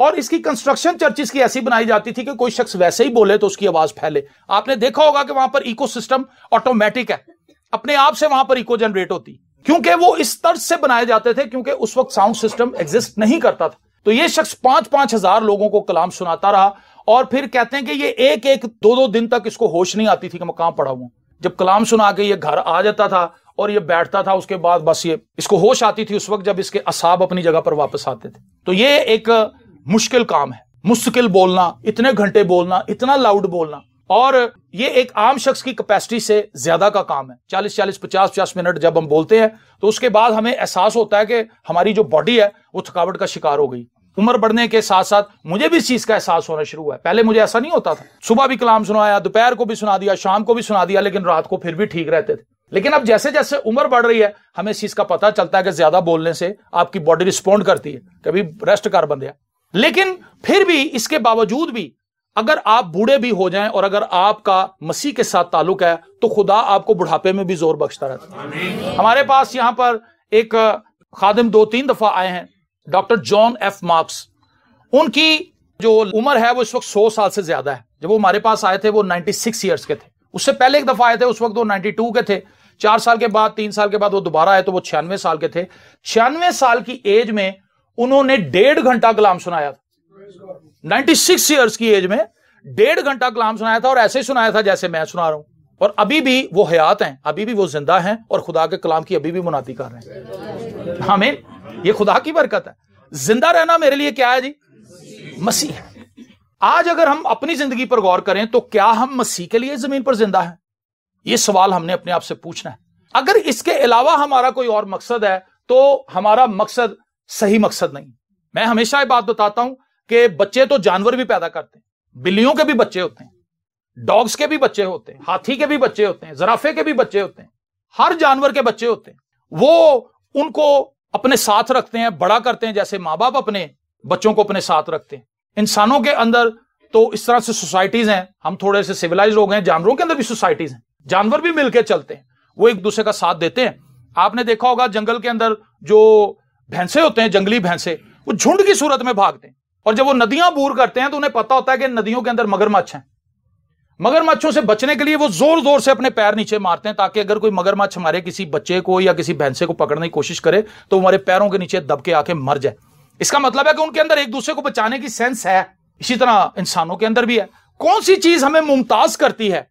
اور اس کی construction churches کی ایسی بنائی جاتی تھی کہ کوئی شخص ویسے ہی بولے تو اس کی آواز پھیلے. آپ نے دیکھا ہوگا کہ وہاں پر ایکو سسٹم آٹومیٹک ہے, اپنے آپ سے وہاں پر ایکو جنریٹ ہوتی, کیونکہ وہ اس طرز سے بنائے جاتے تھے, کیونکہ اس وقت ساؤنڈ سسٹم ایگزسٹ نہیں کرتا تھا. تو یہ شخص 5,000 ہزار لوگوں کو کلام سناتا رہا, اور پھر کہتے ہیں کہ یہ ایک 2 دن تک اس کو ہوش نہیں آتی تھی کہ میں کہاں پڑا ہوں. جب کلام سنا کے یہ گھر آ جاتا تھا اور یہ بیٹھتا تھا, اس کے بعد بس یہ اس کو ہوش آتی تھی اس وقت جب اس کے اعصاب اپنی جگہ پر واپس آتے تھے. تو یہ ایک مشکل کام ہے, مستقل بولنا, اتنے گھنٹے بولنا, اتنا لاؤڈ بولنا, اور یہ ایک عام شخص کی کیپیسٹی سے زیادہ کا کام ہے. 40 50 منٹ جب ہم بولتے ہیں تو اس کے بعد ہمیں احساس ہوتا ہے کہ ہماری جو باڈی ہے وہ تھکاوٹ کا شکار ہو گئی. عمر بڑھنے کے ساتھ ساتھ مجھے بھی اس چیز کا احساس ہونا شروع ہوا ہے. پہلے مجھے ایسا نہیں ہوتا تھا, صبح بھی کلام سنایا, دوپہر کو بھی سنا دیا, شام کو بھی سنا دیا, لیکن رات کو پھر بھی ٹھیک رہتے تھے. لیکن اب جیسے جیسے عمر بڑھ رہی ہے ہمیں اس چیز کا پتہ چلتا ہے کہ زیادہ بولنے سے آپ کی باڈی رسپونڈ کرتی ہے, کبھی ریسٹ کر بندیا. لیکن پھر بھی اس کے باوجود بھی اگر آپ بوڑھے بھی ہو جائیں اور اگر آپ کا مسیح کے ساتھ تعلق ہے تو خدا آپ کو بڑھاپے میں بھی زور بخشتا رہتا ہے. ہمارے پاس یہاں پر ایک خادم 2-3 دفعہ آئے ہیں, ڈاکٹر جان ایف مارکس. ان کی جو عمر ہے وہ اس وقت 100 سال سے زیادہ ہے. جب وہ ہمارے پاس آئے تھے وہ 96 ایئرس کے تھے. اس سے پہلے ایک دفعہ آئے تھے, اس وقت وہ 92 کے تھے. 4 سال کے بعد 3 سال کے بعد وہ دوبارہ آئے تو وہ 96 سال کے تھے. 96 سال کی ایج میں انہوں نے 1.5 گھنٹہ کلام سنایا تھا. 96 ایئرس کی ایج میں 1.5 گھنٹہ کلام سنایا تھا, اور ایسے ہی سنایا تھا جیسے میں سنا رہا ہوں. اور ابھی بھی وہ حیات ہیں, ابھی بھی وہ زندہ ہیں, اور خدا کے کلام کی ابھی بھی منادی کر رہے ہیں. آمین. یہ خدا کی برکت ہے. زندہ رہنا میرے لیے کیا ہے جی؟ مسیح ہے. آج اگر ہم اپنی زندگی پر غور کریں تو کیا ہم مسیح کے لیے زمین پر زندہ ہیں؟ یہ سوال ہم نے اپنے آپ سے پوچھنا ہے. اگر اس کے علاوہ ہمارا کوئی اور مقصد ہے تو ہمارا مقصد صحیح مقصد نہیں. میں ہمیشہ یہ بات بتاتا ہوں کہ بچے تو جانور بھی پیدا کرتے ہیں, بلیوں کے بھی بچے ہوتے ہیں, ڈاگز کے بھی بچے ہوتے ہیں, ہاتھی کے بھی بچے ہوتے ہیں, زرافے کے بھی بچے ہوتے ہیں, ہر جانور کے بچے ہوتے ہیں. وہ ان کو اپنے ساتھ رکھتے ہیں, بڑا کرتے ہیں, جیسے ماں باپ اپنے بچوں کو اپنے ساتھ رکھتے ہیں. انسانوں کے اندر تو اس طرح سے سوسائٹیز ہیں, ہم تھوڑے سے سیولائز ہو گئے ہیں. جانوروں کے اندر بھی سوسائٹیز ہیں, جانور بھی مل کے چلتے ہیں, وہ ایک دوسرے کا ساتھ دیتے ہیں. آپ نے دیکھا ہوگا جنگل کے اندر جو بھینسے ہوتے ہیں, جنگلی بھینسے, وہ جھنڈ کی صورت میں بھاگتے ہیں, اور جب وہ ندیاں عبور کرتے ہیں تو انہیں پتا ہوتا ہے کہ ندیوں کے اندر مگرمچھ ہیں. مگرمچھوں سے بچنے کے لیے وہ زور زور سے اپنے پیر نیچے مارتے ہیں, تاکہ اگر کوئی مگرمچھ ہمارے کسی بچے کو یا کسی بھینسے کو پکڑنے کی کوشش کرے تو ہمارے پیروں کے نیچے دب کے آ کے مر جائے. اس کا مطلب ہے کہ ان کے اندر ایک دوسرے کو بچانے کی سینس ہے. اسی طرح انسانوں کے اندر بھی ہے. کون سی چیز ہمیں ممتاز کرتی ہے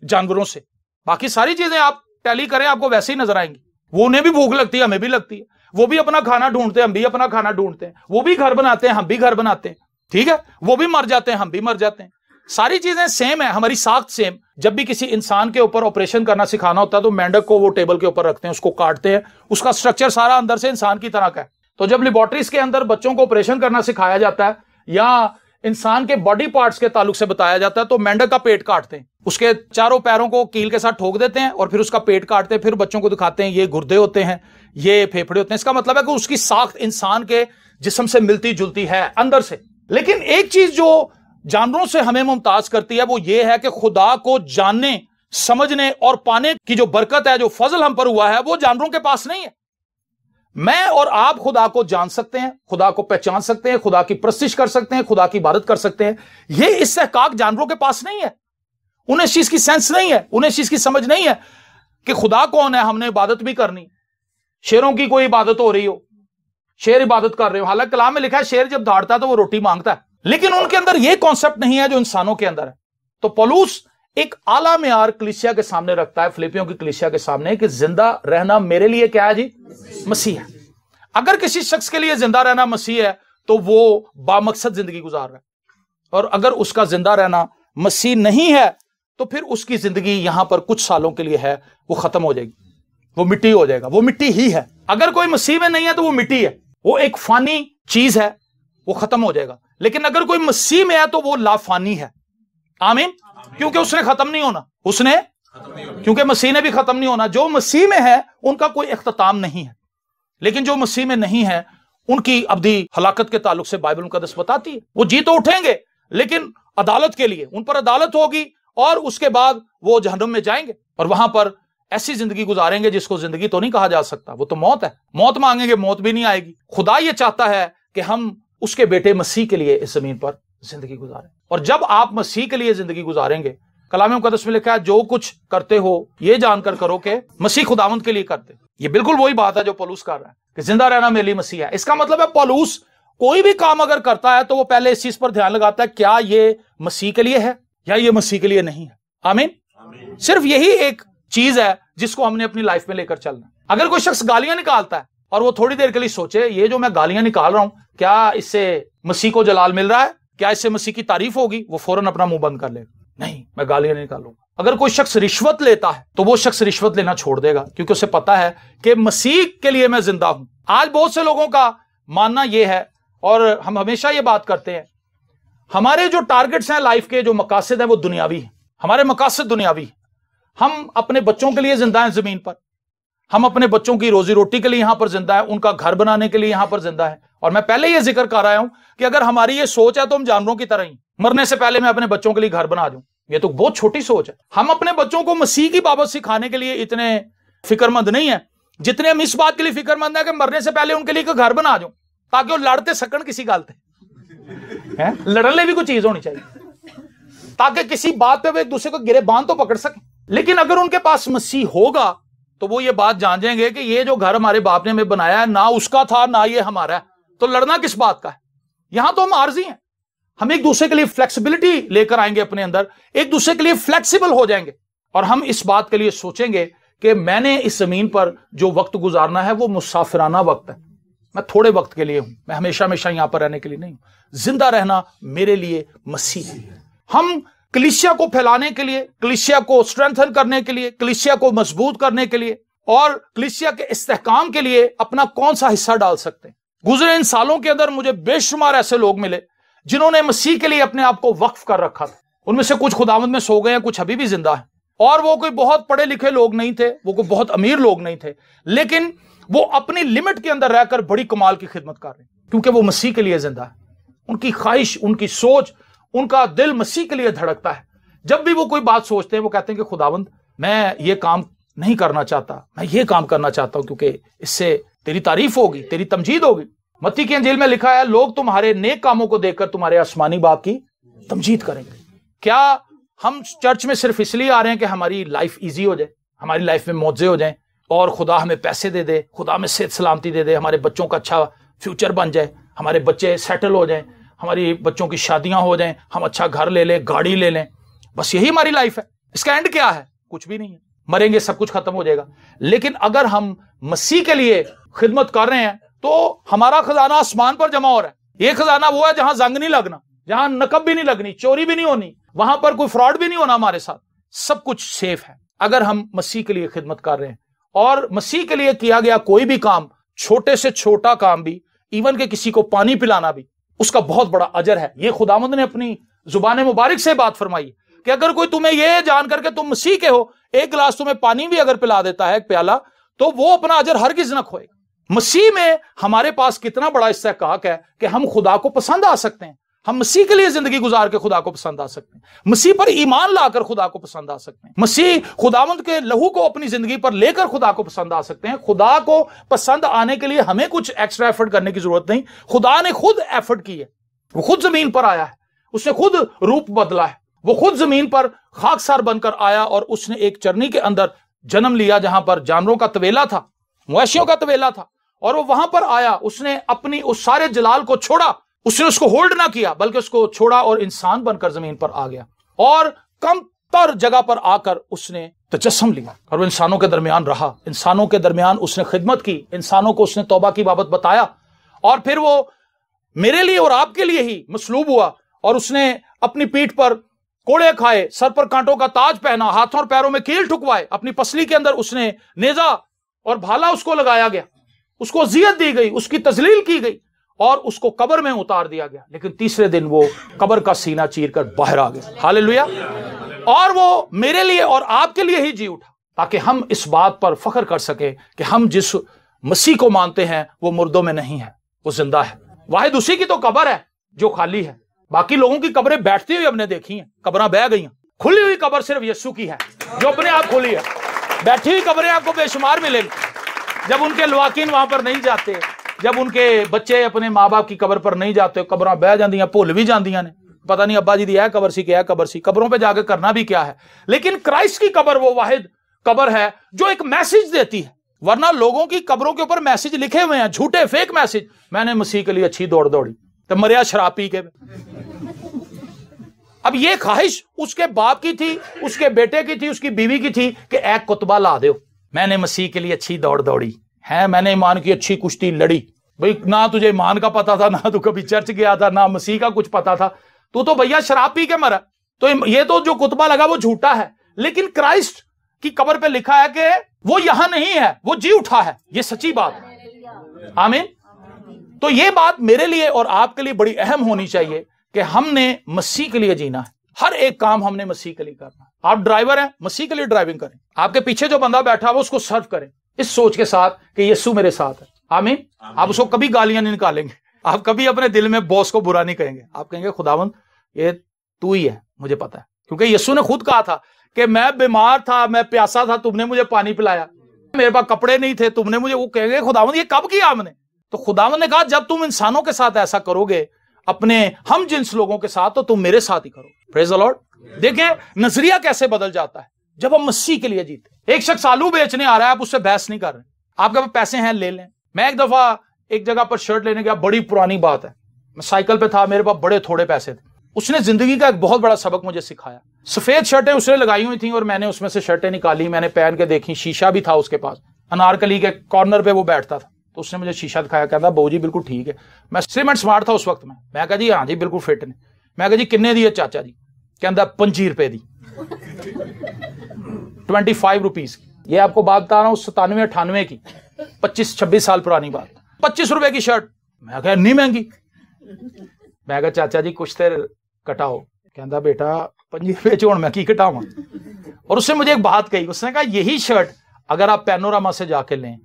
جانوروں سے؟ باقی ساری چیزیں آپ ٹیلی کریں آپ کو ویسے ہی نظر آئیں گی. وہ انہیں بھی بھوک لگتی ہے, ہمیں بھی لگتی ہے. وہ بھی اپنا کھانا ڈھونڈتے ہیں, ہم بھی اپنا کھانا ڈھونڈتے ہیں. وہ بھی گھر بناتے ہیں, ہم بھی گھر بناتے ہیں. ٹھیک ہے, وہ بھی مر جاتے ہیں, ہم بھی مر جاتے ہیں. ساری چیزیں سیم ہیں, ہماری ساخت سیم. جب بھی کسی انسان کے اوپر آپریشن کرنا سکھانا ہوتا ہے تو مینڈک کو وہ ٹیبل کے اوپر رکھتے ہیں, اس کو کاٹتے ہیں, اس کا سٹرکچر سارا اندر سے انسان کی طرح کا ہے. تو جب لیبارٹریز کے اندر بچوں کو آپریشن کرنا سکھایا جاتا ہے یا انسان کے باڈی پارٹس کے تعلق سے بتایا جاتا ہے تو مینڈک کا پیٹ کاٹتے ہیں, اس کے چاروں پیروں کو کیل کے ساتھ ٹھوک دیتے ہیں اور پھر اس کا پیٹ کاٹتے ہیں. پھر بچوں کو دکھاتے ہیں یہ گردے ہوتے ہیں, یہ پھیپھڑے ہوتے ہیں. اس کا مطلب ہے کہ اس کی ساخت انسان کے جسم سے ملتی جلتی ہے اندر سے. لیکن ایک چیز جو جانوروں سے ہمیں ممتاز کرتی ہے وہ یہ ہے کہ خدا کو جاننے, سمجھنے اور پانے کی جو برکت ہے, جو فضل ہم پر ہوا ہے, وہ جانوروں کے پاس نہیں ہے. میں اور آپ خدا کو جان سکتے ہیں, خدا کو پہچان سکتے ہیں, خدا کی پرستش کر سکتے ہیں, خدا کی عبادت کر سکتے ہیں. یہ استحقاق جانوروں کے پاس نہیں ہے. انہیں اس چیز کی سینس نہیں ہے, انہیں اس چیز کی سمجھ نہیں ہے کہ خدا کون ہے, ہم نے عبادت بھی کرنی. شیروں کی کوئی عبادت ہو رہی ہو, شیر عبادت کر رہے ہو, حالانکہ کلام میں لکھا ہے شیر جب دھاڑتا ہے تو وہ روٹی مانگتا ہے, لیکن ان کے اندر یہ کانسیپٹ نہیں ہے جو انسانوں کے اندر ہے. تو پولس ایک اعلیٰ معیار کلیسیا کے سامنے رکھتا ہے, فلیپیوں کی کلیسیا کے سامنے, کہ زندہ رہنا میرے لیے کیا ہے جی؟ مسیح ہے. اگر کسی شخص کے لیے زندہ رہنا مسیح ہے تو وہ بامقصد زندگی گزار رہا ہے, اور اگر اس کا زندہ رہنا مسیح نہیں ہے تو پھر اس کی زندگی یہاں پر کچھ سالوں کے لیے ہے, وہ ختم ہو جائے گی, وہ مٹی ہو جائے گا. وہ مٹی ہی ہے. اگر کوئی مسیح میں نہیں ہے تو وہ مٹی ہے, وہ ایک فانی چیز ہے, وہ ختم ہو جائے گا. لیکن اگر کوئی مسیح میں ہے تو وہ لافانی ہے. آمین. کیونکہ اس نے ختم نہیں ہونا, اس نے کیونکہ مسیح نے بھی ختم نہیں ہونا. جو مسیح میں ہے ان کا کوئی اختتام نہیں ہے, لیکن جو مسیح میں نہیں ہے ان کی ابدی ہلاکت کے تعلق سے بائبل مقدس بتاتی ہے. وہ جی تو اٹھیں گے لیکن عدالت کے لیے, ان پر عدالت ہوگی اور اس کے بعد وہ جہنم میں جائیں گے اور وہاں پر ایسی زندگی گزاریں گے جس کو زندگی تو نہیں کہا جا سکتا, وہ تو موت ہے. موت مانگیں گے, موت بھی نہیں آئے گی. خدا یہ چاہتا ہے کہ ہم اس کے بیٹے مسیح کے لیے اس زمین پر زندگی گزاریں. اور جب آپ مسیح کے لیے زندگی گزاریں گے، کلام مقدس میں لکھا ہے جو کچھ کرتے ہو یہ جان کر کرو کہ مسیح خداوند کے لیے کرتے. یہ بالکل وہی بات ہے جو پولس کر رہا ہے کہ زندہ رہنا میرے لیے مسیح ہے. اس کا مطلب ہے پولس کوئی بھی کام اگر کرتا ہے تو وہ پہلے اس چیز پر دھیان لگاتا ہے کیا یہ مسیح کے لیے ہے یا یہ مسیح کے لیے نہیں ہے. آمین. صرف یہی ایک چیز ہے جس کو ہم نے اپنی لائف میں لے کر چلنا ہے. اگر کوئی شخص گالیاں نکالتا ہے اور وہ تھوڑی دیر کے لیے سوچے یہ جو میں گالیاں نکال رہا ہوں کیا اس سے مسیح کو جلال مل رہا ہے، کیا اس سے مسیح کی تعریف ہوگی، وہ فوراً اپنا منہ بند کر لے گا. نہیں، میں گالیاں نہیں نکالوں گا. اگر کوئی شخص رشوت لیتا ہے تو وہ شخص رشوت لینا چھوڑ دے گا کیونکہ اسے پتا ہے کہ مسیح کے لیے میں زندہ ہوں. آج بہت سے لوگوں کا ماننا یہ ہے، اور ہم ہمیشہ یہ بات کرتے ہیں، ہمارے جو ٹارگٹس ہیں لائف کے، جو مقاصد ہیں وہ دنیاوی ہیں. ہمارے مقاصد دنیاوی ہیں. ہم اپنے بچوں کے لیے زندہ ہیں زمین پر، ہم اپنے بچوں کی روزی روٹی کے لیے یہاں پر زندہ ہیں، ان کا گھر بنانے کے لیے یہاں پر زندہ ہیں. اور میں پہلے یہ ذکر کر رہا ہوں کہ اگر ہماری یہ سوچ ہے تو ہم جانوروں کی طرح ہی مرنے سے پہلے میں اپنے بچوں کے لیے گھر بنا دوں. یہ تو بہت چھوٹی سوچ ہے. ہم اپنے بچوں کو مسیح کی بابت سکھانے کے لیے اتنے فکر مند نہیں ہیں جتنے ہم اس بات کے لیے فکر مند ہیں کہ مرنے سے پہلے ان کے لیے ایک گھر بنا دوں تاکہ وہ لڑتے سکن کسی گالتے. لڑنے بھی کوئی چیز ہونی چاہیے تاکہ کسی بات پہ وہ ایک دوسرے کو گرے باندھ تو پکڑ سکیں. لیکن اگر ان کے پاس مسیح ہوگا تو وہ یہ بات جان جائیں گے کہ یہ جو گھر ہمارے باپ نے ہمیں بنایا ہے نہ اس کا تھا نہ یہ ہمارا ہے، تو لڑنا کس بات کا ہے. یہاں تو ہم عارضی ہیں. ہم ایک دوسرے کے لیے فلیکسیبلٹی لے کر آئیں گے اپنے اندر، ایک دوسرے کے لیے فلیکسیبل ہو جائیں گے، اور ہم اس بات کے لیے سوچیں گے کہ میں نے اس زمین پر جو وقت گزارنا ہے وہ مسافرانہ وقت ہے. میں تھوڑے وقت کے لیے ہوں، میں ہمیشہ ہمیشہ یہاں پر رہنے کے لیے نہیں ہوں. زندہ رہنا میرے لیے مسیح ہے. ہم کلیسیا کو پھیلانے کے لیے، کلیسیا کو اسٹرینتھن کرنے کے لیے، کلیسیا کو مضبوط کرنے کے لیے اور کلیسیا کے استحکام کے لیے اپنا کون سا حصہ ڈال سکتے ہیں. گزرے ان سالوں کے اندر مجھے بے شمار ایسے لوگ ملے جنہوں نے مسیح کے لیے اپنے آپ کو وقف کر رکھا تھا. ان میں سے کچھ خداوند میں سو گئے ہیں، کچھ ابھی بھی زندہ ہیں. اور وہ کوئی بہت پڑھے لکھے لوگ نہیں تھے، وہ کوئی بہت امیر لوگ نہیں تھے، لیکن وہ اپنی لمٹ کے اندر رہ کر بڑی کمال کی خدمت کر رہے ہیں کیونکہ وہ مسیح کے لیے زندہ ہے. ان کی خواہش، ان کی سوچ، ان کا دل مسیح کے لیے دھڑکتا ہے. جب بھی وہ کوئی بات سوچتے ہیں وہ کہتے ہیں کہ خداوند میں یہ کام نہیں کرنا چاہتا، میں یہ کام کرنا چاہتا ہوں کیونکہ اس سے تیری تعریف ہوگی، تیری تمجید ہوگی. متی کی انجیل میں لکھا ہے لوگ تمہارے نیک کاموں کو دیکھ کر تمہارے آسمانی باپ کی تمجید کریں گے. کیا ہم چرچ میں صرف اس لیے آ رہے ہیں کہ ہماری لائف ایزی ہو جائے، ہماری لائف میں معجزے ہو جائیں اور خدا ہمیں پیسے دے دے، خدا ہمیں صحت سلامتی دے دے، ہمارے بچوں کا اچھا فیوچر بن جائے، ہمارے بچے سیٹل ہو جائیں، ہماری بچوں کی شادیاں ہو جائیں، ہم اچھا گھر لے لیں، گاڑی لے لیں، بس یہی ہماری لائف ہے؟ اس کا اینڈ کیا ہے؟ کچھ بھی نہیں ہے. مریں گے، سب کچھ ختم ہو جائے گا. لیکن اگر ہم مسیح کے لیے خدمت کر رہے ہیں تو ہمارا خزانہ آسمان پر جمع ہو رہا ہے. یہ خزانہ وہ ہے جہاں زنگ نہیں لگنا، جہاں نقب بھی نہیں لگنی، چوری بھی نہیں ہونی، وہاں پر کوئی فراڈ بھی نہیں ہونا ہمارے ساتھ. سب کچھ سیف ہے اگر ہم مسیح کے لیے خدمت کر رہے ہیں. اور مسیح کے لیے کیا گیا کوئی بھی کام، چھوٹے سے چھوٹا کام بھی، ایون کہ کسی کو پانی پلانا بھی، اس کا بہت بڑا اجر ہے. یہ خداوند نے اپنی زبان مبارک سے بات فرمائی کہ اگر کوئی تمہیں یہ جان کر کے تم مسیح کے ہو ایک گلاس تمہیں پانی بھی اگر پلا دیتا ہے، ایک پیالہ، تو وہ اپنا اجر ہرگز نہ کھوئے گا. مسیح میں ہمارے پاس کتنا بڑا استحقاق ہے کہ ہم خدا کو پسند آ سکتے ہیں. ہم مسیح کے لیے زندگی گزار کے خدا کو پسند آ سکتے ہیں، مسیح پر ایمان لا کر خدا کو پسند آ سکتے ہیں، مسیح خداوند کے لہو کو اپنی زندگی پر لے کر خدا کو پسند آ سکتے ہیں. خدا کو پسند آنے کے لیے ہمیں کچھ ایکسٹرا ایفرٹ کرنے کی ضرورت نہیں. خدا نے خود ایفرٹ کی ہے، وہ خود زمین پر آیا ہے، اس نے خود روپ بدلا ہے، وہ خود زمین پر خاکسار بن کر آیا اور اس نے ایک چرنی کے اندر جنم لیا جہاں پر جانوروں کا طویلا تھا، مویشیوں کا طویلا تھا، اور وہ وہاں پر آیا. اس نے اپنی اس سارے جلال کو چھوڑا، اس نے اس کو ہولڈ نہ کیا بلکہ اس کو چھوڑا اور انسان بن کر زمین پر آ گیا اور کم تر جگہ پر آ کر اس نے تجسم لیا اور وہ انسانوں کے درمیان رہا. انسانوں کے درمیان اس نے خدمت کی، انسانوں کو اس نے توبہ کی بابت بتایا، اور پھر وہ میرے لیے اور آپ کے لیے ہی مصلوب ہوا اور اس نے اپنی پیٹھ پر کوڑے کھائے، سر پر کانٹوں کا تاج پہنا، ہاتھوں اور پیروں میں کیل ٹھکوائے، اپنی پسلی کے اندر اس نے نیزہ اور بھالا اس کو لگایا گیا، اس کو اذیت دی گئی، اس کی تذلیل کی گئی اور اس کو قبر میں اتار دیا گیا. لیکن تیسرے دن وہ قبر کا سینہ چیر کر باہر آ گیا. ہاللیلویا. اور وہ میرے لیے اور آپ کے لیے ہی جی اٹھا تاکہ ہم اس بات پر فخر کر سکیں کہ ہم جس مسیح کو مانتے ہیں وہ مردوں میں نہیں ہے، وہ زندہ ہے. واحد اسی کی تو قبر ہے جو خالی ہے. باقی لوگوں کی قبریں بیٹھتی ہوئی ہم نے دیکھی ہیں، قبریں بہ گئی ہیں. کھلی ہوئی قبر صرف یسوع کی ہے جو اپنے آپ کھلی ہے. بیٹھی ہوئی قبریں آپ کو بے شمار ملیں گی جب ان کے لواکین وہاں پر نہیں جاتے، جب ان کے بچے اپنے ماں باپ کی قبر پر نہیں جاتے، قبراں بہ جاندیاں، بھول بھی جاندیاں نے، پتہ نہیں ابا جی دی ہے قبر سی کہ ہے قبر سی، قبروں پہ جا کے کرنا بھی کیا ہے۔ لیکن کرائسٹ کی قبر وہ واحد قبر ہے جو ایک میسج دیتی ہے، ورنہ لوگوں کی قبروں کے اوپر میسج لکھے ہوئے ہیں، جھوٹے فیک میسج، میں نے مسیح کے لیے اچھی دوڑی تو مریا شراب پی کے۔ اب یہ خواہش اس کے باپ کی تھی، اس کے بیٹے کی تھی، اس کی بیوی کی تھی کہ ایک کتبہ لا دیو، میں نے مسیح کے لیے اچھی دوڑی ہے، میں نے ایمان کی اچھی کشتی لڑی۔ بھئی نہ تجھے ایمان کا پتا تھا، نہ تو کبھی چرچ گیا تھا، نہ مسیح کا کچھ پتا تھا، تو بھیا شراب پی کے مرا، تو یہ تو جو کتبہ لگا وہ جھوٹا ہے۔ لیکن کرائسٹ کی قبر پہ لکھا ہے کہ وہ یہاں نہیں ہے، وہ جی اٹھا ہے، یہ سچی بات ہے۔ آمین۔ تو یہ بات میرے لیے اور آپ کے لیے بڑی اہم ہونی چاہیے کہ ہم نے مسیح کے لیے جینا ہے، ہر ایک کام ہم نے مسیح کے لیے کرنا ہے۔ آپ ڈرائیور ہیں، مسیح کے لیے ڈرائیونگ کریں، آپ کے پیچھے جو بندہ بیٹھا وہ اس کو سرو کریں اس سوچ کے ساتھ کہ یسوع میرے ساتھ ہے۔ آمین۔ آپ اس کو کبھی گالیاں نہیں نکالیں گے، آپ کبھی اپنے دل میں باس کو برا نہیں کہیں گے، آپ کہیں گے خداوند یہ تو ہی ہے، مجھے پتا ہے، کیونکہ یسوع نے خود کہا تھا کہ میں بیمار تھا، میں پیاسا تھا، تم نے مجھے پانی پلایا، میرے پاس کپڑے نہیں تھے، تم نے مجھے، وہ کہیں گے خداوند یہ کب کیا ہم نے؟ تو خداوند نے کہا جب تم انسانوں کے ساتھ ایسا کرو گے، اپنے ہم جنس لوگوں کے ساتھ، تو تم میرے ساتھ ہی کرو۔ پریز دی لارڈ۔ دیکھیں نظریہ کیسے بدل جاتا ہے جب ہم مسیح کے لیے جیتے۔ ایک شخص آلو بیچنے آ رہا ہے، آپ اس سے بحث نہیں کر رہے، آپ کے پاس پیسے ہیں لے لیں۔ میں ایک دفعہ ایک جگہ پر شرٹ لینے گیا، بڑی پرانی بات ہے، میں سائیکل پہ تھا، میرے پاس بڑے تھوڑے پیسے تھے، اس نے زندگی کا ایک بہت بڑا سبق مجھے سکھایا۔ سفید شرٹیں اس نے لگائی ہوئی تھیں اور میں نے اس میں سے شرٹیں نکالی، میں نے پہن کے دیکھی، شیشہ بھی تھا اس کے پاس، انارکلی کے کارنر پہ وہ بیٹھتا تھا، تو اس نے مجھے شیشہ دکھایا، کہتا بہو جی بالکل ٹھیک ہے۔ میں سیمنٹ سمارٹ تھا اس وقت میں کہا جی ہاں جی بالکل فٹ نے۔ میں کہا جی کنے دی ہے چاچا جی؟ کہتا 25 روپے دی، 25 روپیز کی۔ یہ آپ کو بات بتا رہا ہوں 97-98 کی، 25-26 سال پرانی بات۔ 25 روپے کی شرٹ، میں کہا نہیں مہنگی۔ میں کہا چاچا جی کچھ تیر کٹاؤ، کہتا بیٹا 25 روپے چھوڑ میں کی کٹاؤں۔ اور اس نے مجھے ایک بات کہی، اس نے کہا یہی شرٹ اگر آپ پینوراما سے جا کے لیں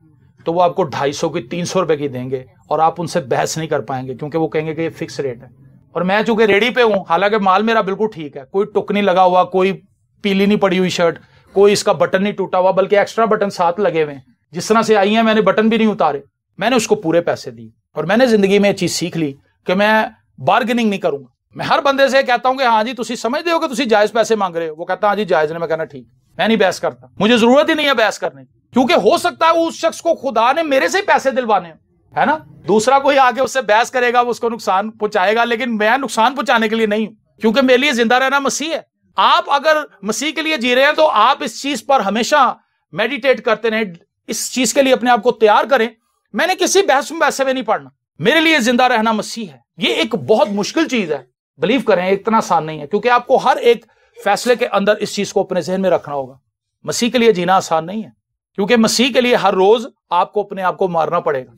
تو وہ آپ کو 250 کی 300 روپے کی دیں گے، اور آپ ان سے بحث نہیں کر پائیں گے کیونکہ وہ کہیں گے کہ یہ فکس ریٹ ہے۔ اور میں چونکہ ریڈی پہ ہوں، حالانکہ مال میرا بالکل ٹھیک ہے، کوئی ٹک نہیں لگا ہوا، کوئی پیلی نہیں پڑی ہوئی شرٹ، کوئی اس کا بٹن نہیں ٹوٹا ہوا، بلکہ ایکسٹرا بٹن ساتھ لگے ہوئے ہیں، جس طرح سے آئی ہیں میں نے بٹن بھی نہیں اتارے۔ میں نے اس کو پورے پیسے دی، اور میں نے زندگی میں یہ چیز سیکھ لی کہ میں بارگننگ نہیں کروں گا۔ میں ہر بندے سے کہتا ہوں کہ ہاں جی تسی سمجھتے ہو کہ تسی جائز پیسے مانگ رہے ہو؟ وہ کہتا ہاں جی جائز نے۔ میں کہنا ٹھیک، میں نہیں بحث کرتا، مجھے ضرورت ہی نہیں ہے بحث کرنے کی، کیونکہ ہو سکتا ہے اس شخص کو خدا نے میرے سے ہی پیسے دلوانے ہیں، ہے نا؟ دوسرا کوئی آگے اس سے بحث کرے گا، وہ اس کو نقصان پہنچائے گا، لیکن میں نقصان پہنچانے کے لیے نہیں ہوں، کیونکہ میرے لیے زندہ رہنا مسیح ہے۔ آپ اگر مسیح کے لیے جی رہے ہیں تو آپ اس چیز پر ہمیشہ میڈیٹیٹ کرتے رہیں، اس چیز کے لیے اپنے آپ کو تیار کریں۔ میں نے کسی بحث میں نہیں پڑھنا، میرے لیے زندہ رہنا مسیح ہے۔ یہ ایک بہت مشکل چیز ہے، بلیو کریں اتنا آسان نہیں ہے، کیونکہ آپ کو ہر ایک فیصلے کے اندر اس چیز کو اپنے ذہن میں رکھنا ہوگا۔ مسیح کے لیے جینا آسان نہیں ہے، کیونکہ مسیح کے لیے ہر روز آپ کو اپنے آپ کو مارنا پڑے گا،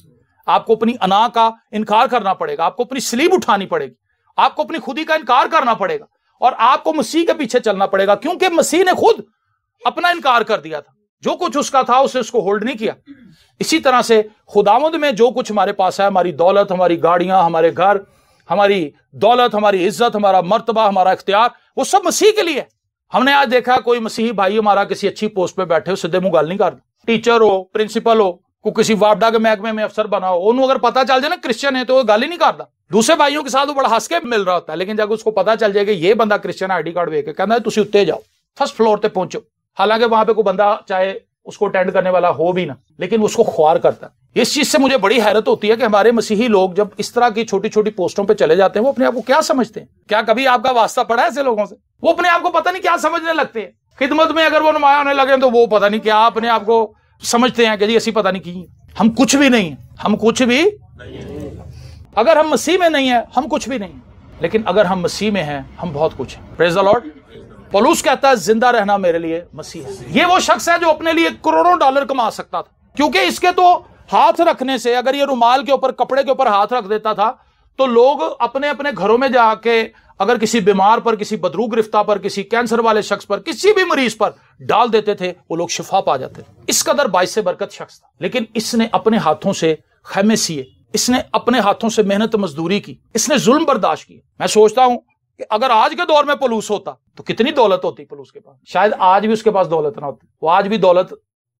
آپ کو اپنی انا کا انکار کرنا پڑے گا، آپ کو اپنی صلیب اٹھانی پڑے گی، آپ کو اپنی خودی کا انکار کرنا پڑے گا، اور آپ کو مسیح کے پیچھے چلنا پڑے گا، کیونکہ مسیح نے خود اپنا انکار کر دیا تھا۔ جو کچھ اس کا تھا اسے اس کو ہولڈ نہیں کیا۔ اسی طرح سے خداوند میں جو کچھ ہمارے پاس ہے، ہماری دولت، ہماری گاڑیاں، ہمارے گھر، ہماری دولت، ہماری عزت، ہمارا مرتبہ، ہمارا اختیار، وہ سب مسیح کے لیے۔ ہم نے آج دیکھا کوئی مسیحی بھائی ہمارا کسی اچھی پوسٹ پہ بیٹھے ہو، سیدھے منہ گال نہیں کرتا، ٹیچر ہو، پرنسپل ہو، کو کسی وابڈا کے محکمے میں افسر بنا ہو، انہوں اگر پتا چل جائے نا کرسچن ہے تو وہ گال ہی نہیں کرتا۔ دوسرے بھائیوں کے ساتھ وہ بڑا ہنس کے مل رہا ہوتا ہے، لیکن جب اس کو پتا چل جائے کہ یہ بندہ کرسچن آئی ڈی کارڈ لے کے کہنا ہے تسی اتنے جاؤ، فرسٹ فلور تے پہنچو، حالانکہ وہاں پہ کوئی بندہ چاہے اس کو اٹینڈ کرنے والا ہو بھی نہ، لیکن اس کو خوار کرتا ہے۔ اس چیز سے مجھے بڑی حیرت ہوتی ہے کہ ہمارے مسیحی لوگ جب اس طرح کی چھوٹی چھوٹی پوسٹوں پہ چلے جاتے ہیں، وہ اپنے آپ کو کیا سمجھتے ہیں؟ کیا کبھی آپ کا واسطہ پڑا ہے ایسے لوگوں سے؟ وہ اپنے آپ کو پتہ نہیں کیا سمجھنے لگتے ہیں، خدمت میں اگر وہ نمایاں ہونے لگے تو وہ پتہ نہیں کیا اپنے آپ کو سمجھتے ہیں کہ جی اسی پتہ نہیں کی، ہم کچھ بھی نہیں ہیں، ہم کچھ بھی اگر ہم مسیح میں نہیں ہیں ہم کچھ بھی نہیں ہیں، لیکن اگر ہم مسیح میں ہیں ہم بہت کچھ ہیں۔ پریز دی لارڈ۔ پولس کہتا ہے زندہ رہنا میرے لیے مسیح ہے۔ یہ وہ شخص ہے جو اپنے لیے کروڑوں ڈالر کما سکتا تھا، کیونکہ اس کے تو ہاتھ رکھنے سے، اگر یہ رومال کے اوپر، کپڑے کے اوپر ہاتھ رکھ دیتا تھا تو لوگ اپنے اپنے گھروں میں جا کے اگر کسی بیمار پر، کسی بدرو گرفتہ پر، کسی کینسر والے شخص پر، کسی بھی مریض پر ڈال دیتے تھے، وہ لوگ شفا پا جاتے تھے۔ اس قدر باعث برکت شخص تھا، لیکن اس نے اپنے ہاتھوں سے خیمے سیے، اس نے اپنے ہاتھوں سے محنت مزدوری کی، اس نے ظلم برداشت کیا۔ میں سوچتا ہوں کہ اگر آج کے دور میں پولس ہوتا تو کتنی دولت ہوتی پولس کے پاس، شاید آج بھی اس کے پاس دولت نہ ہوتی، وہ آج بھی دولت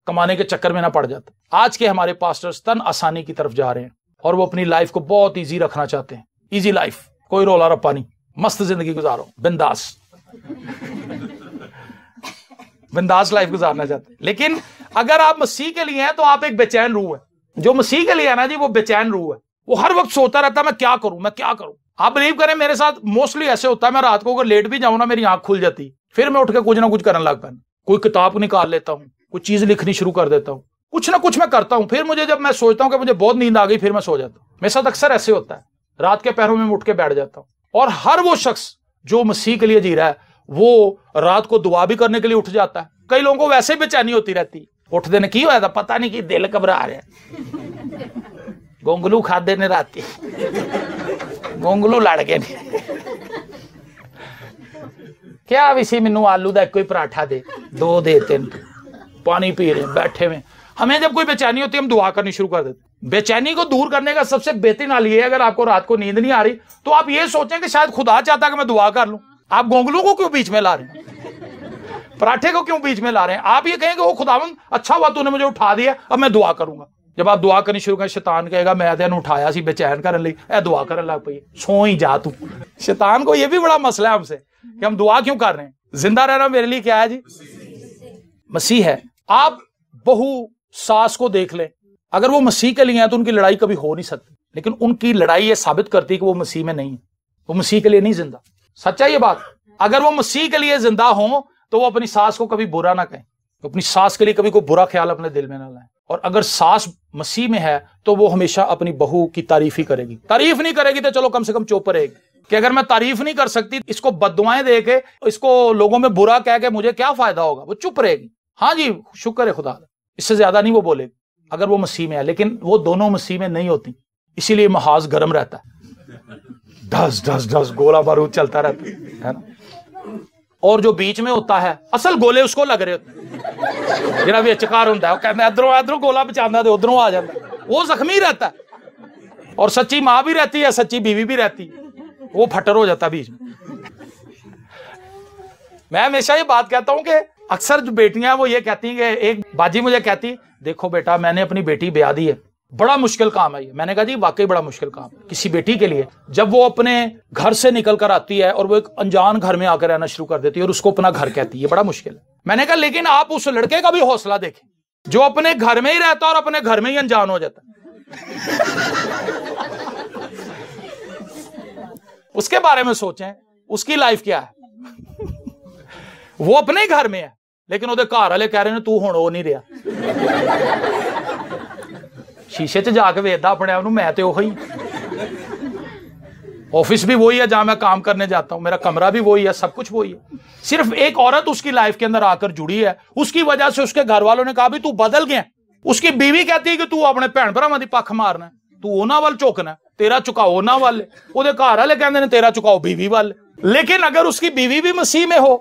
کمانے کے چکر میں نہ پڑ جاتا۔ آج کے ہمارے پاسٹرز تن آسانی کی طرف جا رہے ہیں، اور وہ اپنی لائف کو بہت ایزی رکھنا چاہتے ہیں. ایزی لائف, کوئی رولا رپا نہیں, مست زندگی گزارو, بنداس بنداس لائف گزارنا چاہتے ہیں. لیکن اگر آپ مسیح کے لیے ہیں تو آپ ایک بے چین روح ہے. جو مسیح کے لیے ہے نا جی, وہ بے چین روح ہے. وہ ہر وقت سوتا رہتا ہے میں کیا کروں, میں کیا کروں. آپ بلیو کریں میرے ساتھ موسٹلی ایسے ہوتا ہے, میں رات کو اگر لیٹ بھی جاؤں نا میری آنکھ کھل جاتی, پھر میں اٹھ کے کچھ نہ کچھ کرنے لگ پانا. کوئی کتاب نکال لیتا ہوں, کوئی چیز لکھنی شروع کر دیتا ہوں, کچھ نہ کچھ میں کرتا ہوں. پھر مجھے جب میں سوچتا ہوں کہ مجھے بہت نیند آ گئی, پھر میں سو جاتا ہوں. میرے ساتھ اکثر ایسے ہوتا ہے, رات کے پہروں میں اٹھ کے بیٹھ جاتا ہوں. اور ہر وہ شخص جو مسیح کے لیے جی رہا ہے وہ رات کو دعا بھی کرنے کے لیے اٹھ جاتا ہے. کئی لوگوں کو ویسے بے چینی ہوتی رہتی, اٹھ دینے کی ہوا تھا پتہ نہیں کہ دل گھبرا رہا ہے, گونگلو کھادے نے راتی, گونگلو لڑ گئے کیا اسی مینو آلو دا کوئی پراٹھا دے, 2 دے 3, پانی پی رہے ہیں بیٹھے ہوئے. ہمیں جب کوئی بے چینی ہوتی ہے ہم دعا کرنی شروع کر دیتے. بے چینی کو دور کرنے کا سب سے بہترین حل یہ ہے, اگر آپ کو رات کو نیند نہیں آ رہی تو آپ یہ سوچیں کہ شاید خدا چاہتا کہ میں دعا کر لوں. آپ گونگلو کو کیوں بیچ میں لا رہے ہیں, پراٹھے کو کیوں بیچ میں لا رہے ہیں. آپ یہ کہیں کہ وہ خداوند اچھا ہوا تو نے مجھے اٹھا دیا, اب میں دعا کروں گا. جب آپ دعا کرنی شروع کریں شیطان کہے گا میں تینوں اٹھایا سی بے چین کرنے لئی, اے دعا کرنے لگ پئی, سو ہی جا تو. شیطان کو یہ بھی بڑا مسئلہ ہے ہم سے کہ ہم دعا کیوں کر رہے ہیں. زندہ رہنا میرے لیے کیا ہے جی, مسیح ہے. آپ بہو ساس کو دیکھ لیں, اگر وہ مسیح کے لیے ہیں تو ان کی لڑائی کبھی ہو نہیں سکتی. لیکن ان کی لڑائی یہ ثابت کرتی ہے کہ وہ مسیح میں نہیں ہے, وہ مسیح کے لیے نہیں زندہ. سچا یہ بات. اگر وہ مسیح کے لیے زندہ ہوں تو وہ اپنی ساس کو کبھی برا نہ کہیں, اپنی ساس کے لیے کبھی کوئی برا خیال اپنے دل میں نہ لائیں. اور اگر ساس مسیح میں ہے تو وہ ہمیشہ اپنی بہو کی تعریف ہی کرے گی. تعریف نہیں کرے گی تو چلو کم سے کم چپ رہے گی, کہ اگر میں تعریف نہیں کر سکتی اس کو بد دعائیں دے کے, اس کو لوگوں میں برا کہہ کے مجھے کیا فائدہ ہوگا. وہ چپ رہے گی, ہاں جی شکر ہے خدا, اس سے زیادہ نہیں وہ بولے گی اگر وہ مسیح میں ہے. لیکن وہ دونوں مسیح میں نہیں ہوتی, اسی لیے محاذ گرم رہتا ہے, ڈس ڈس ڈس گولہ بارود چلتا رہتا ہے نا. اور جو بیچ میں ہوتا ہے اصل گولے اس کو لگ رہے ہوتے ہیں, جناب یہ چکار ہوتا ہے, وہ کہتے ہیں ادھروں گولا بچانا دے, ادھروں آ جاتا ہے, وہ زخمی رہتا ہے. اور سچی ماں بھی رہتی ہے, سچی بیوی بھی رہتی ہے, وہ پھٹر ہو جاتا ہے بیچ میں. میں ہمیشہ یہ بات کہتا ہوں کہ اکثر جو بیٹیاں ہیں وہ یہ کہتی ہیں کہ ایک باجی مجھے کہتی دیکھو بیٹا میں نے اپنی بیٹی بیاہ دی ہے, بڑا مشکل کام ہے یہ. میں نے کہا جی واقعی بڑا مشکل کام ہے کسی بیٹی کے لیے, جب وہ اپنے گھر سے نکل کر آتی ہے اور وہ ایک انجان گھر میں آ کر رہنا شروع کر دیتی ہے اور اس کو اپنا گھر کہتی ہے, بڑا مشکل ہے. میں نے کہا لیکن آپ اس لڑکے کا بھی حوصلہ دیکھیں جو اپنے گھر میں ہی رہتا اور اپنے گھر میں ہی انجان ہو جاتا. اس کے بارے میں سوچیں, اس کی لائف کیا ہے. وہ اپنے گھر میں ہے لیکن وہ گھر والے کہہ رہے ہیں تو ہن وہ نہیں رہا, شیشے چ جا کے ویکھدا اپنے آپ نوں میں تے وہی, آفس بھی وہی ہے جہاں میں کام کرنے جاتا ہوں, میرا کمرہ بھی وہی ہے, سب کچھ وہی ہے. صرف ایک عورت اس کی لائف کے اندر آ کر جڑی ہے, اس کی وجہ سے اس کے گھر والوں نے کہا بھی تو بدل گیا. اس کی بیوی کہتی ہے کہ تو اپنے بھن بھراواں دی پکھ مارنا, تو انہاں ول چوکنا, تیرا چکاؤ انہاں ول, وہ گھر والے کہندے نے تیرا چکاؤ بیوی ول. لیکن اگر اس کی بیوی بھی مسیح میں ہو,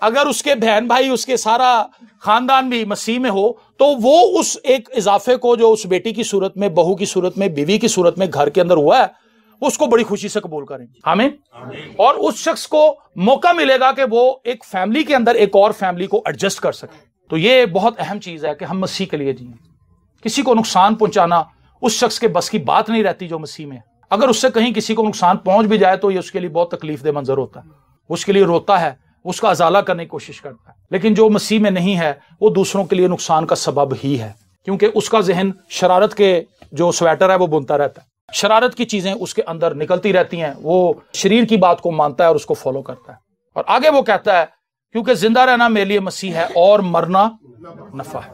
اگر اس کے بہن بھائی اس کے سارا خاندان بھی مسیح میں ہو, تو وہ اس ایک اضافے کو جو اس بیٹی کی صورت میں, بہو کی صورت میں, بیوی کی صورت میں گھر کے اندر ہوا ہے, اس کو بڑی خوشی سے قبول کریں گے. آمین. اور اس شخص کو موقع ملے گا کہ وہ ایک فیملی کے اندر ایک اور فیملی کو ایڈجسٹ کر سکے. تو یہ بہت اہم چیز ہے کہ ہم مسیح کے لیے جئیں. کسی کو نقصان پہنچانا اس شخص کے بس کی بات نہیں رہتی جو مسیح میں ہے. اگر اس سے کہیں کسی کو نقصان پہنچ بھی جائے تو یہ اس کے لیے بہت تکلیف دہ منظر ہوتا ہے, اس کے لیے روتا ہے, اس کا ازالہ کرنے کی کوشش کرتا ہے. لیکن جو مسیح میں نہیں ہے وہ دوسروں کے لیے نقصان کا سبب ہی ہے, کیونکہ اس کا ذہن شرارت کے جو سویٹر ہے وہ بنتا رہتا ہے, شرارت کی چیزیں اس کے اندر نکلتی رہتی ہیں, وہ شریر کی بات کو مانتا ہے اور اس کو فالو کرتا ہے. اور آگے وہ کہتا ہے کیونکہ زندہ رہنا میرے لیے مسیح ہے اور مرنا نفع ہے.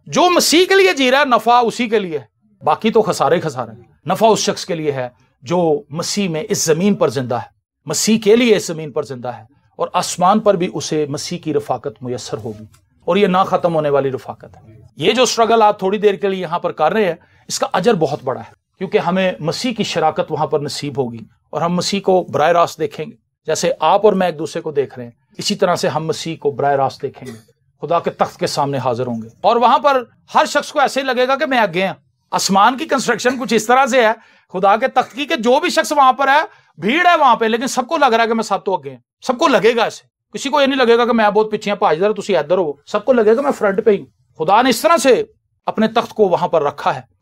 جو مسیح کے لیے جی رہا ہے نفع اسی کے لیے ہے, باقی تو خسارے خسارے. نفع اس شخص کے لیے ہے جو مسیح میں اس زمین پر زندہ ہے, مسیح کے لیے اس زمین پر زندہ ہے, اور آسمان پر بھی اسے مسیح کی رفاقت میسر ہوگی, اور یہ نہ ختم ہونے والی رفاقت ہے. یہ جو سٹرگل آپ تھوڑی دیر کے لیے یہاں پر کر رہے ہیں اس کا اجر بہت بڑا ہے, کیونکہ ہمیں مسیح کی شراکت وہاں پر نصیب ہوگی اور ہم مسیح کو براہ راست دیکھیں گے. جیسے آپ اور میں ایک دوسرے کو دیکھ رہے ہیں, اسی طرح سے ہم مسیح کو براہ راست دیکھیں گے, خدا کے تخت کے سامنے حاضر ہوں گے. اور وہاں پر ہر شخص کو ایسے ہی لگے گا کہ میں آگے ہوں. آسمان کی کنسٹرکشن کچھ اس طرح سے ہے خدا کے تخت کی کہ جو بھی شخص وہاں پر ہے, بھیڑ ہے وہاں پہ, لیکن سب کو لگ رہا ہے کہ میں سب تو آگے ہوں. سب کو لگے گا ایسے, کسی کو یہ نہیں لگے گا کہ میں بہت پیچھے پاج در تسی ادھر ہو, سب کو لگے گا میں فرنٹ پہ ہی. خدا نے اس طرح سے اپنے تخت کو وہاں پر رکھا ہے.